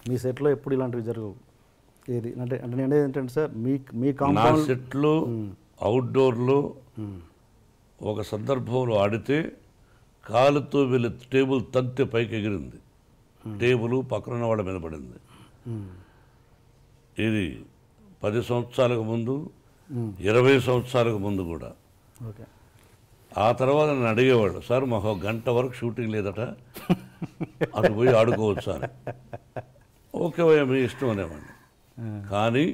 మీ సెట్లో ఎప్పుడు ఇలాంటివి జరగవు. ఏది అంటే అంటే నేను ఏంటంటే సార్ మీ నా కాంపౌండ్ సెట్లో అవుట్డోర్లో ఒక సందర్భంలో ఆడితే కాలుతో వెళ్ళి టేబుల్ తంతే పైకి ఎగిరింది. టేబుల్ పక్కన వాళ్ళ మీద పడింది. ఇది 10 సంవత్సరాలకు ముందు, 20 సంవత్సరాలకు ముందు కూడా. ఓకే. ఆ తర్వాత నన్ను అడిగేవాళ్ళు, సార్ మాకు 1 గంట వరకు షూటింగ్ లేదట, అటు పోయి ఆడుకోవచ్చు అని. ఓకే భయ్యా మీ ఇష్టం అనేవాడిని. కానీ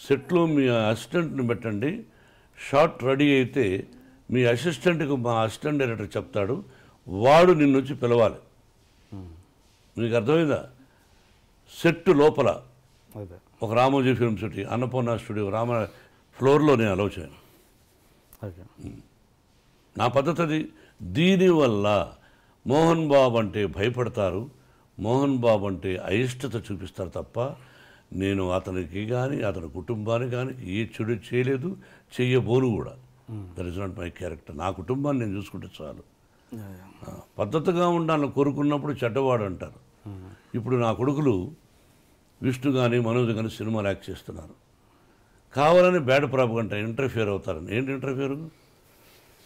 సెట్లో మీ అసిస్టెంట్ని పెట్టండి, షాట్ రెడీ అయితే మీ అసిస్టెంట్కి మా అసిస్టెంట్ డైరెక్టర్ చెప్తాడు, వాడు నిన్ను వచ్చి పిలవాలి. మీకు అర్థమైందా? సెట్ లోపల అదే ఒక Ramoji film city, Annapurna studio, Rama ఫ్లోర్లో నేను అలౌ చేయను. ఓకే. నా పద్ధతి అది. దీనివల్ల మోహన్ బాబు అంటే భయపడతారు, మోహన్ బాబు అంటే అయిష్టత చూపిస్తారు తప్ప నేను అతనికి కానీ అతని కుటుంబానికి కానీ ఏ చెడు చేయలేదు, చెయ్యబోను కూడా. That is not my character. నా కుటుంబాన్ని నేను చూసుకుంటే చాలు. పద్ధతిగా ఉండాలని కోరుకున్నప్పుడు చెడ్డవాడు అంటారు. ఇప్పుడు నా కొడుకులు విష్ణు కానీ మనోజ్ కానీ సినిమాలు యాక్ట్ చేస్తున్నారు. కావాలని బ్యాడ్ ప్రాపగంట ఇంటర్ఫియర్ అవుతారని. ఏంటి ఇంటర్ఫియర్?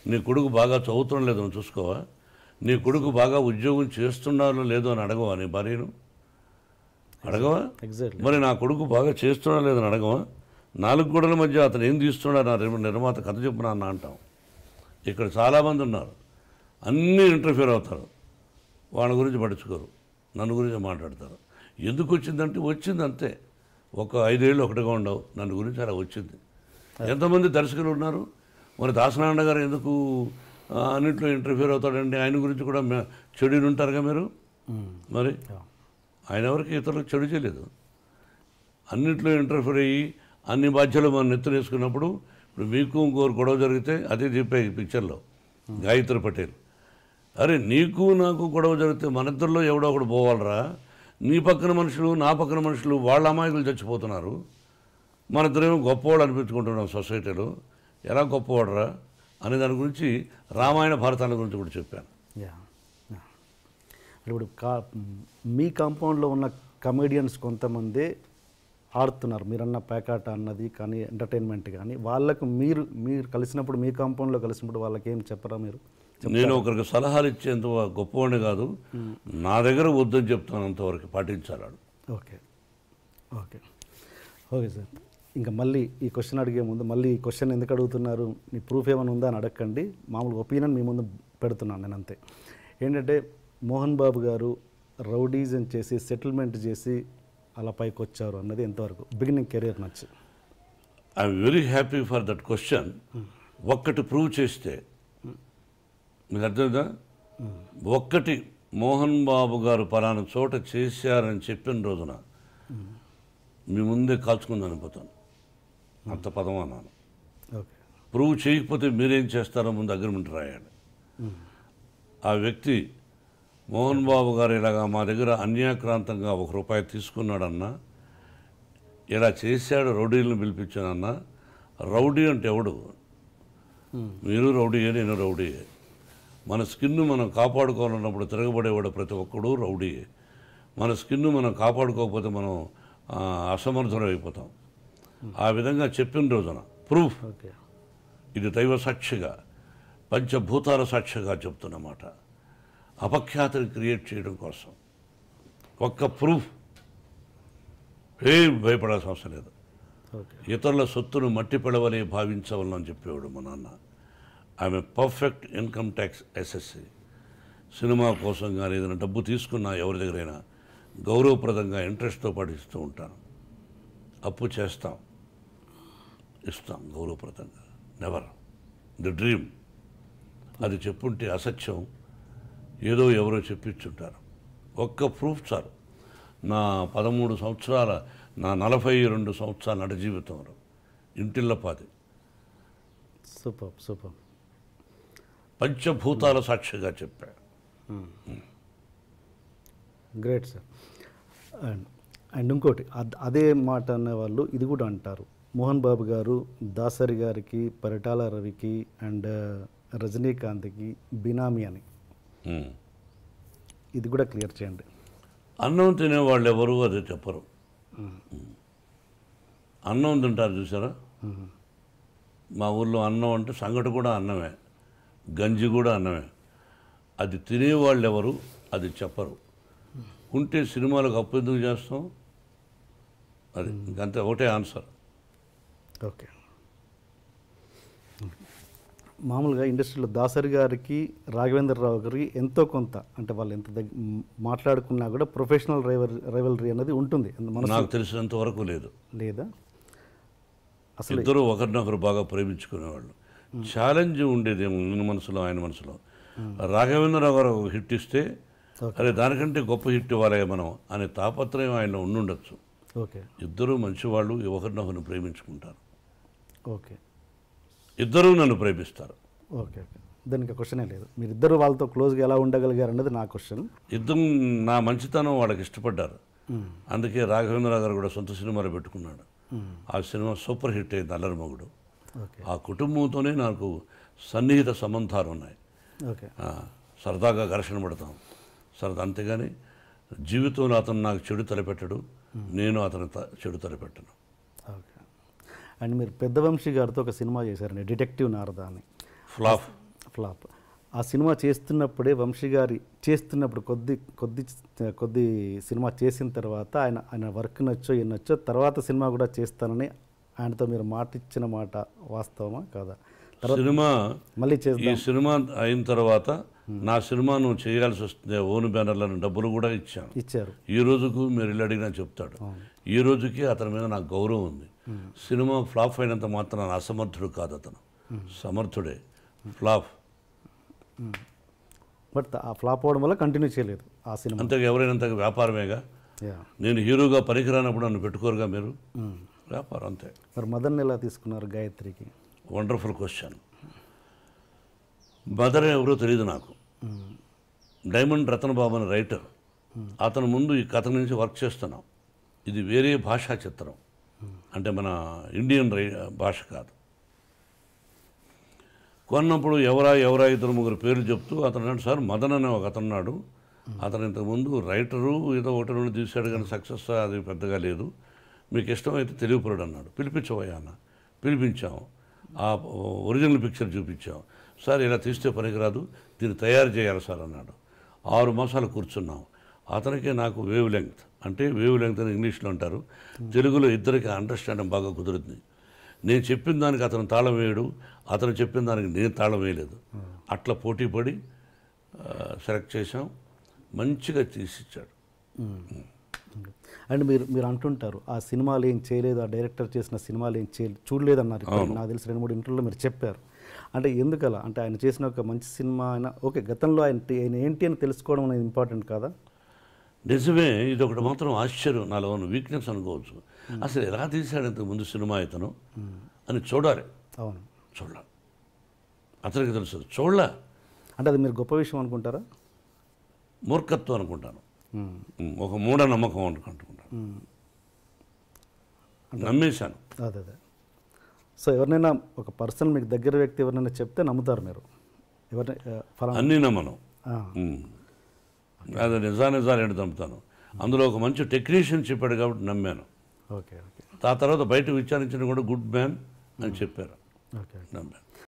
నీ కొడుకు బాగా చదువుతుండో లేదో అని చూసుకోవా? నీ కొడుకు బాగా ఉద్యోగం చేస్తున్నారో లేదో అని అడగవా? నీ భార్యను అడగవా? మరి నా కొడుకు బాగా చేస్తున్నాడో లేదని అడగవా? 4 గోడల మధ్య అతను ఏం తీస్తున్నాడు నా నిర్మాత కథ చెప్పున అన్న అంటాం. ఇక్కడ చాలామంది ఉన్నారు, అన్నీ ఇంటర్ఫియర్ అవుతారు. వాళ్ళ గురించి పట్టించుకోరు, నన్ను గురించి మాట్లాడతారు. ఎందుకు వచ్చిందంటే వచ్చింది అంతే. ఒక 5 ఏళ్ళు ఒకటిగా ఉండవు, నన్ను గురించి అలా వచ్చింది. ఎంతమంది దర్శకులు ఉన్నారు? మరి దాసనారాయణ గారు ఎందుకు అన్నింటిలో ఇంటర్ఫియర్ అవుతాడండి? ఆయన గురించి కూడా చెడుని ఉంటారుగా మీరు. మరి ఆయన ఎవరికి ఇతరులకు చెడు చేయలేదు. అన్నింటిలో ఇంటర్ఫియర్ అయ్యి అన్ని బాధ్యతలు మనం నెత్తున వేసుకున్నప్పుడు, ఇప్పుడు మీకు ఇంకోరు గొడవ జరిగితే అదే చెప్పాయి పిక్చర్లో గాయత్రి పటేల్, అరే నీకు నాకు గొడవ జరిగితే మన ఇద్దరిలో ఎవడో ఒకడు పోవాలరా, నీ పక్కన మనుషులు నా పక్కన మనుషులు వాళ్ళ అమాయకులు చచ్చిపోతున్నారు, మన ఇద్దరేమో గొప్పవాళ్ళు అనిపించుకుంటున్నాం సొసైటీలో, ఎలా గొప్పవాడరా అనే దాని గురించి రామాయణ భారతాల గురించి కూడా చెప్పాను. ఇప్పుడు మీ కాంపౌండ్లో ఉన్న కమెడియన్స్ కొంతమంది ఆడుతున్నారు, మీరన్న పేకాట అన్నది కానీ ఎంటర్టైన్మెంట్ కానీ, వాళ్ళకు మీరు కలిసినప్పుడు మీ కాంపౌండ్లో కలిసినప్పుడు వాళ్ళకి ఏం చెప్పరా మీరు? నేను ఒకరికి సలహాలు ఇచ్చేంత గొప్పవాడిని కాదు, నా దగ్గర వద్దని చెప్తాను, అంతవరకు పాటించాలి. Okay okay okay sir. ఇంకా మళ్ళీ ఈ క్వశ్చన్ అడిగే ముందు మళ్ళీ ఈ క్వశ్చన్ ఎందుకు అడుగుతున్నారు, నీ ప్రూఫ్ ఏమైనా ఉందా అని అడగండి, మామూలుగా ఒపీనియన్ మీ ముందు పెడుతున్నాను నేను అంతే. ఏంటంటే మోహన్ బాబు గారు రౌడీజం చేసి సెటిల్మెంట్ చేసి అలా పైకి వచ్చారు అన్నది ఎంతవరకు బిగినింగ్ కెరీర్ నచ్చి? I'm very happy for that question. ఒక్కటి ప్రూవ్ చేస్తే మీకు అర్థమైందా? ఒక్కటి మోహన్ బాబు గారు పలానా చోట చేశారని చెప్పిన రోజున మీ ముందే కాల్చుకుందని అనిపోతాను, అంత పదం అన్నాను. ఓకే. ప్రూవ్ చేయకపోతే మీరేం చేస్తారో ముందు అగ్రిమెంట్ రాయండి. ఆ వ్యక్తి మోహన్ బాబు గారు ఇలాగా మా దగ్గర అన్యాక్రాంతంగా ₹1 తీసుకున్నాడన్నా, ఇలా చేశాడు, రౌడీలను పిలిపించానన్నా. రౌడీ అంటే ఎవడు? మీరు రౌడీయే, నేను రౌడీయే. మన స్కిన్ను మనం కాపాడుకోవాలన్నప్పుడు తిరగబడేవాడు ప్రతి ఒక్కడు రౌడీయే. మన స్కిన్ను మనం కాపాడుకోకపోతే మనం అసమర్థులు అయిపోతాం. ఆ విధంగా చెప్పిన రోజున ప్రూఫ్, ఇది దైవ సాక్షిగా పంచభూతాల సాక్షిగా చెప్తున్నమాట, అపఖ్యాతిని క్రియేట్ చేయడం కోసం ఒక్క ప్రూఫ్. ఏం భయపడాల్సిన అవసరం లేదు. ఇతరుల సొత్తును మట్టి పిడవని భావించవాలని చెప్పేవాడు మా నాన్న. ఆమె perfect income tax SSC. Cinema కోసం కానీ ఏదైనా డబ్బు తీసుకున్నా ఎవరి దగ్గరైనా గౌరవప్రదంగా ఇంట్రెస్ట్తో పాటు ఇస్తూ ఉంటాను. అప్పు చేస్తాం, ఇస్తాం గౌరవప్రదంగా. Never the dream. అది చెప్పుంటే అసత్యం, ఏదో ఎవరో చెప్పించుంటారు. ఒక్క ప్రూఫ్ చాలు. నా 13 సంవత్సరాల, నా 42 సంవత్సరాల నట జీవితంలో ఇంటిల్లపాది సూపర్ సూపర్ పంచభూతాల సాక్షిగా చెప్పాడు. Great sir. అండ్ ఇంకోటి అదే మాట అనేవాళ్ళు ఇది కూడా అంటారు, మోహన్ బాబు గారు దాసరి గారికి, పరిటాల రవికి అండ్ రజనీకాంత్కి బినామీ అని. ఇది కూడా క్లియర్ చేయండి. అన్నం తినేవాళ్ళు ఎవరు అది చెప్పరు. అన్నం తింటారు చూసారా, మా ఊళ్ళో అన్నం అంటే సంగటి కూడా అన్నమే, గంజి కూడా అన్నమే. అది తినేవాళ్ళు ఎవరు అది చెప్పరు. ఉంటే సినిమాలకు అప్పు ఎందుకు చేస్తాం? అది ఇంకంతే, ఒకటే ఆన్సర్. ఓకే. మామూలుగా ఇండస్ట్రీలో దాసరి గారికి రాఘవేంద్రరావు గారికి ఎంతో కొంత అంటే వాళ్ళు ఎంత మాట్లాడుకున్నా కూడా ప్రొఫెషనల్ రైవలరీ అనేది ఉంటుంది. నాకు తెలిసినంత వరకు లేదు. లేదా? అసలు ఇద్దరు ఒకరినొకరు బాగా ప్రేమించుకునేవాళ్ళు. ఛాలెంజ్ ఉండేది ನನ್ನ మనసులో, ఆయన మనసులో. రాఘవేంద్రరావు గారు ఒక హిట్ ఇస్తే అరే దానికంటే గొప్ప హిట్ ఇవ్వాలి మనం అనే తాపత్రయం ఆయన ఉండుండొచ్చు. ఓకే. ఇద్దరు మంచివాళ్ళు, ఒకరినొకరిని ప్రేమించుకుంటారు. ఓకే. ఇద్దరూ నన్ను ప్రేమిస్తారు. ఓకే. ఓకే. దానికి క్వశ్చనే లేదు. మీరిద్దరు వాళ్ళతో క్లోజ్గా ఎలా ఉండగలిగారు అన్నది నా క్వశ్చన్. ఇద్దరు నా మంచితనం వాళ్ళకి ఇష్టపడ్డారు. అందుకే రాఘవేంద్రరావు గారు కూడా సొంత సినిమాలు పెట్టుకున్నాడు. ఆ సినిమా సూపర్ హిట్ అయింది, అల్లరి మొగుడు. ఆ కుటుంబంతోనే నాకు సన్నిహిత సంబంధాలు ఉన్నాయి. ఓకే. సరదాగా ఘర్షణ పడతాం సరదా, అంతేగాని జీవితంలో అతను నాకు చెడు తలపెట్టడు, నేను అతను చెడు తలపెట్టను. ఓకే. అండ్ మీరు పెద్ద వంశీ గారితో ఒక సినిమా చేశారండి, డిటెక్టివ్ నారదా అని. ఫ్లాప్. ఆ సినిమా చేస్తున్నప్పుడే వంశీ గారి చేస్తున్నప్పుడు కొద్ది సినిమా చేసిన తర్వాత ఆయన వర్క్ నచ్చో నచ్చో తర్వాత సినిమా కూడా చేస్తానని ఆయనతో మీరు మాట ఇచ్చిన మాట వాస్తవమా కాదా? సినిమా మళ్ళీ ఈ సినిమా అయిన తర్వాత నా సినిమా నువ్వు చేయాల్సి వస్తుంది, ఓన్ బ్యానర్లను డబ్బులు కూడా ఇచ్చారు. ఈ రోజుకు మీరు ఇల్లు అడిగినా చెప్తాడు. ఈ రోజుకి అతని మీద నాకు గౌరవం ఉంది. సినిమా ఫ్లాప్ అయినంత మాత్రం అసమర్థుడు కాదు, అతను సమర్థుడే. ఫ్లాప్ బట్ ఆ ఫ్లాప్ అవ్వడం వల్ల కంటిన్యూ చేయలేదు ఆ సినిమా. అంతగా ఎవరైనంతగా వ్యాపారమేగా. నేను హీరోగా పనికిరానప్పుడు నన్ను పెట్టుకోరుగా మీరు, వ్యాపారం అంతే. మరి మదన్ ఎలా తీసుకున్నారు గాయత్రికి? Wonderful question. మదర్ ఎవరో తెలియదు నాకు. డైమండ్ రతన్ బాబు అని రైటర్, అతను ముందు ఈ కథ నుంచి వర్క్ చేస్తున్నాం. ఇది వేరే భాషా చిత్రం, అంటే మన ఇండియన్ భాష కాదు. కొన్నప్పుడు ఎవరా ఇద్దరు ముగ్గురు పేర్లు చెప్తూ అతను అన్నాడు, సార్ మదన్ అనే ఒక అతను ఉన్నాడు, అతను ఇంతకుముందు రైటరు ఏదో ఒకటి రెండు తీశాడు కానీ సక్సెస్ అది పెద్దగా లేదు, మీకు ఇష్టమైతే తెలియపరుడు అన్నాడు. పిలిపించవయ్యా అన్న. పిలిపించాము. ఆ ఒరిజినల్ పిక్చర్ చూపించాం. సార్ ఇలా తీస్తే పనికిరాదు, దీన్ని తయారు చేయాలి సార్ అన్నాడు. 6 మాసాలు కూర్చున్నాం. అతనికి నాకు వేవ్ లెంగ్త్, అంటే వేవ్ లెంగ్త్ అని ఇంగ్లీష్లో అంటారు, తెలుగులో ఇద్దరికి అండర్స్టాండింగ్ బాగా కుదురుతుంది. నేను చెప్పిన దానికి అతను తాళం వేయడు, అతను చెప్పిన దానికి నేను తాళం వేయలేదు. అట్లా పోటీ పడి సెలెక్ట్ చేసాం, మంచిగా తీసిచ్చాడు. అండ్ మీరు అంటుంటారు ఆ సినిమాలు ఏం చేయలేదు, ఆ డైరెక్టర్ చేసిన సినిమాలు ఏం చూడలేదు అన్నారు. నాకు తెలిసి 2-3 ఇంటర్వ్యూలో మీరు చెప్పారు. అంటే ఎందుకలా? అంటే ఆయన చేసిన ఒక మంచి సినిమా అయినా ఓకే, గతంలో ఆయన ఏంటి అని తెలుసుకోవడం అనేది ఇంపార్టెంట్ కాదా? నిజమే. ఇది ఒకటి మాత్రం ఆశ్చర్యం, నాలో ఉన్న వీక్నెస్ అనుకోవచ్చు. అసలు ఎలా తీశాడు ఇంతకుముందు సినిమా ఇతను అని చూడాలి. అవును, చూడాలి. అతనికి తెలుసు, చూడలే అంటే అది మీరు గొప్ప విషయం అనుకుంటారా? మూర్ఖత్వం అనుకుంటాను, ఒక మూఢనమ్మకం అనుకుంటాను. నమ్మేశాను. అదే. సో ఎవరినైనా ఒక పర్సన్ మీకు దగ్గర వ్యక్తి ఎవరినైనా చెప్తే నమ్ముతారు మీరు? అన్నీ నమ్మను, అది నిజాలు ఏంటి నమ్ముతాను. అందులో ఒక మంచి టెక్నీషియన్ చెప్పాడు కాబట్టి నమ్మాను. ఓకే. ఆ తర్వాత బయట విచారించిన కూడా గుడ్ మ్యాన్ అని చెప్పారు, నమ్మాను.